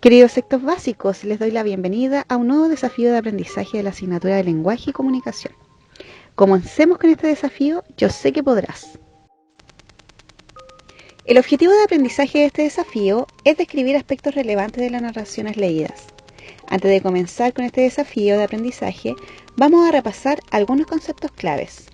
Queridos sectos básicos, les doy la bienvenida a un nuevo desafío de aprendizaje de la asignatura de Lenguaje y Comunicación. Comencemos con este desafío, yo sé que podrás. El objetivo de aprendizaje de este desafío es describir aspectos relevantes de las narraciones leídas. Antes de comenzar con este desafío de aprendizaje, vamos a repasar algunos conceptos claves.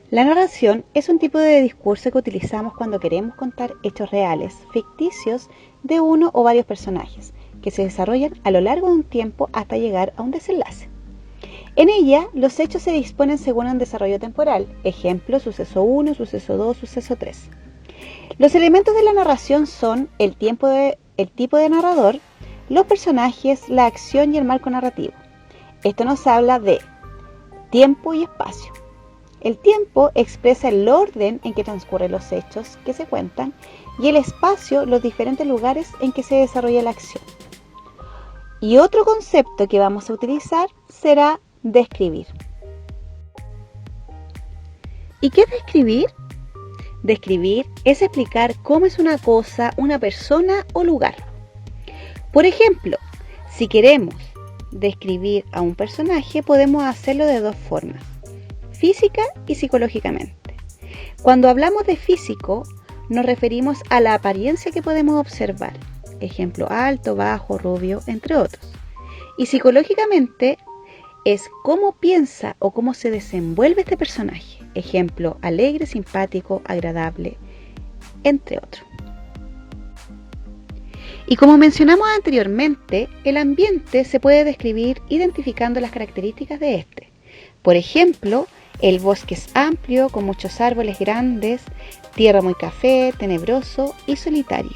La narración es un tipo de discurso que utilizamos cuando queremos contar hechos reales, ficticios, de uno o varios personajes, que se desarrollan a lo largo de un tiempo hasta llegar a un desenlace. En ella, los hechos se disponen según un desarrollo temporal, ejemplo, suceso 1, suceso 2, suceso 3. Los elementos de la narración son el tipo de narrador, los personajes, la acción y el marco narrativo. Esto nos habla de tiempo y espacio. El tiempo expresa el orden en que transcurren los hechos que se cuentan y el espacio los diferentes lugares en que se desarrolla la acción. Y otro concepto que vamos a utilizar será describir. ¿Y qué es describir? Describir es explicar cómo es una cosa, una persona o lugar. Por ejemplo, si queremos describir a un personaje, podemos hacerlo de dos formas: física y psicológicamente. Cuando hablamos de físico, nos referimos a la apariencia que podemos observar, ejemplo, alto, bajo, rubio, entre otros. Y psicológicamente es cómo piensa o cómo se desenvuelve este personaje, ejemplo, alegre, simpático, agradable, entre otros. Y como mencionamos anteriormente, el ambiente se puede describir identificando las características de este. Por ejemplo, el bosque es amplio, con muchos árboles grandes, tierra muy café, tenebroso y solitario.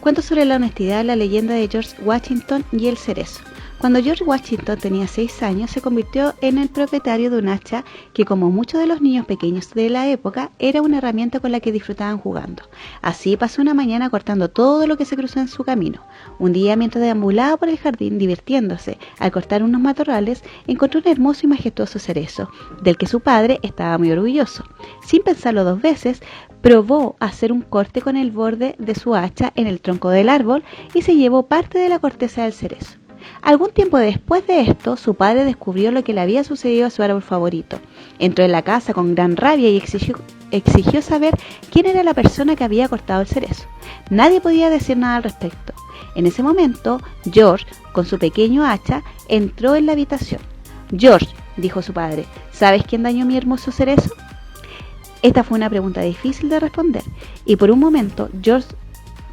Cuento sobre la honestidad, la leyenda de George Washington y el cerezo. Cuando George Washington tenía 6 años, se convirtió en el propietario de un hacha que, como muchos de los niños pequeños de la época, era una herramienta con la que disfrutaban jugando. Así pasó una mañana cortando todo lo que se cruzó en su camino. Un día, mientras deambulaba por el jardín divirtiéndose al cortar unos matorrales, encontró un hermoso y majestuoso cerezo, del que su padre estaba muy orgulloso. Sin pensarlo dos veces, probó hacer un corte con el borde de su hacha en el tronco del árbol y se llevó parte de la corteza del cerezo. Algún tiempo después de esto, su padre descubrió lo que le había sucedido a su árbol favorito. Entró en la casa con gran rabia y exigió saber quién era la persona que había cortado el cerezo. Nadie podía decir nada al respecto. En ese momento, George, con su pequeño hacha, entró en la habitación. «George», dijo su padre, «¿sabes quién dañó mi hermoso cerezo?». Esta fue una pregunta difícil de responder, y por un momento George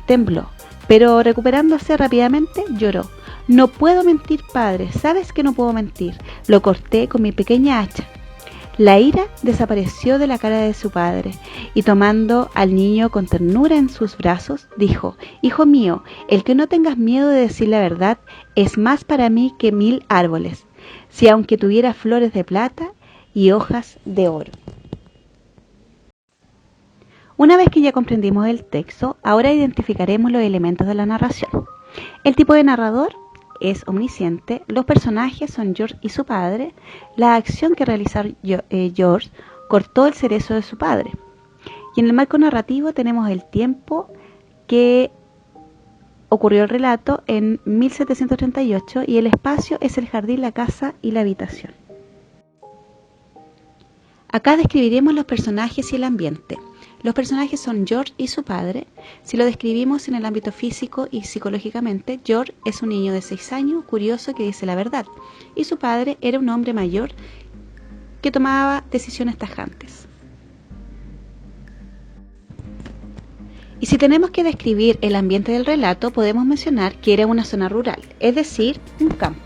tembló, pero recuperándose rápidamente, lloró. «No puedo mentir, padre, sabes que no puedo mentir. Lo corté con mi pequeña hacha». La ira desapareció de la cara de su padre, y tomando al niño con ternura en sus brazos, dijo: «Hijo mío, el que no tengas miedo de decir la verdad es más para mí que 1000 árboles, si aunque tuviera flores de plata y hojas de oro». Una vez que ya comprendimos el texto, ahora identificaremos los elementos de la narración. El tipo de narrador es omnisciente, los personajes son George y su padre, la acción que realizó George cortó el cerezo de su padre. Y en el marco narrativo tenemos el tiempo que ocurrió el relato en 1738 y el espacio es el jardín, la casa y la habitación. Acá describiremos los personajes y el ambiente. Los personajes son George y su padre. Si lo describimos en el ámbito físico y psicológicamente, George es un niño de 6 años, curioso, que dice la verdad, y su padre era un hombre mayor que tomaba decisiones tajantes. Y si tenemos que describir el ambiente del relato, podemos mencionar que era una zona rural, es decir, un campo.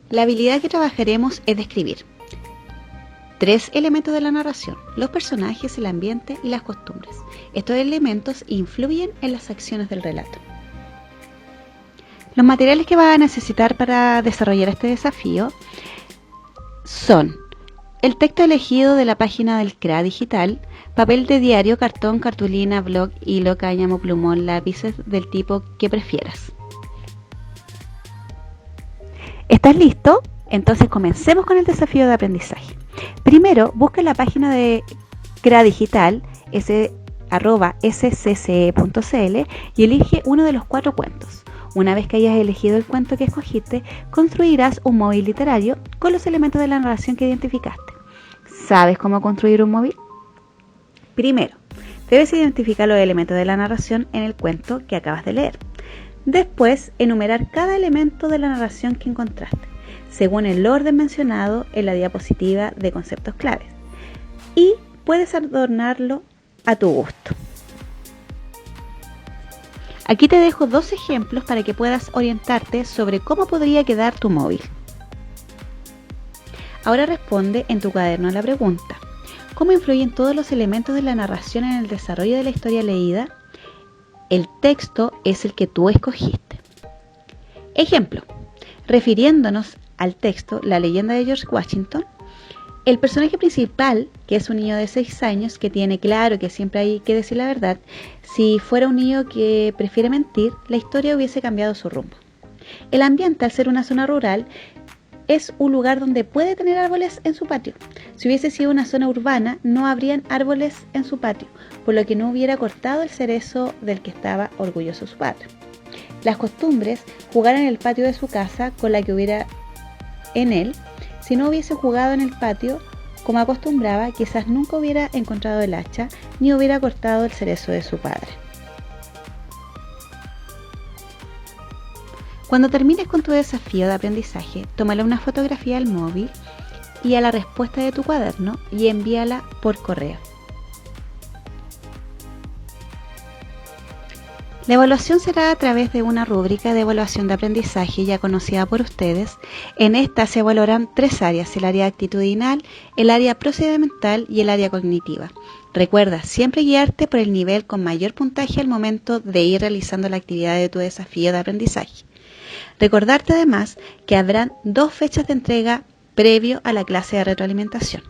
La habilidad que trabajaremos es describir 3 elementos de la narración: los personajes, el ambiente y las costumbres. Estos elementos influyen en las acciones del relato. Los materiales que vas a necesitar para desarrollar este desafío son el texto elegido de la página del CRA digital, papel de diario, cartón, cartulina, blog, hilo, cáñamo, plumón, lápices del tipo que prefieras. ¿Estás listo? Entonces comencemos con el desafío de aprendizaje. Primero, busca en la página de CRA Digital, @scce.cl y elige uno de los 4 cuentos. Una vez que hayas elegido el cuento que escogiste, construirás un móvil literario con los elementos de la narración que identificaste. ¿Sabes cómo construir un móvil? Primero, debes identificar los elementos de la narración en el cuento que acabas de leer. Después, enumerar cada elemento de la narración que encontraste, según el orden mencionado en la diapositiva de conceptos claves. Y puedes adornarlo a tu gusto. Aquí te dejo 2 ejemplos para que puedas orientarte sobre cómo podría quedar tu móvil. Ahora responde en tu cuaderno a la pregunta: ¿cómo influyen todos los elementos de la narración en el desarrollo de la historia leída? El texto es el que tú escogiste. Ejemplo: refiriéndonos al texto La leyenda de George Washington, el personaje principal, que es un niño de 6 años que tiene claro que siempre hay que decir la verdad, si fuera un niño que prefiere mentir, la historia hubiese cambiado su rumbo. El ambiente, al ser una zona rural, es un lugar donde puede tener árboles en su patio. Si hubiese sido una zona urbana, no habrían árboles en su patio, por lo que no hubiera cortado el cerezo del que estaba orgulloso su padre. Las costumbres: jugar en el patio de su casa con la que hubiera en él. Si no hubiese jugado en el patio como acostumbraba, quizás nunca hubiera encontrado el hacha ni hubiera cortado el cerezo de su padre. Cuando termines con tu desafío de aprendizaje, tómale una fotografía al móvil y a la respuesta de tu cuaderno y envíala por correo. La evaluación será a través de una rúbrica de evaluación de aprendizaje ya conocida por ustedes. En esta se evaluarán 3 áreas: el área actitudinal, el área procedimental y el área cognitiva. Recuerda siempre guiarte por el nivel con mayor puntaje al momento de ir realizando la actividad de tu desafío de aprendizaje. Recordarte además que habrán 2 fechas de entrega previo a la clase de retroalimentación.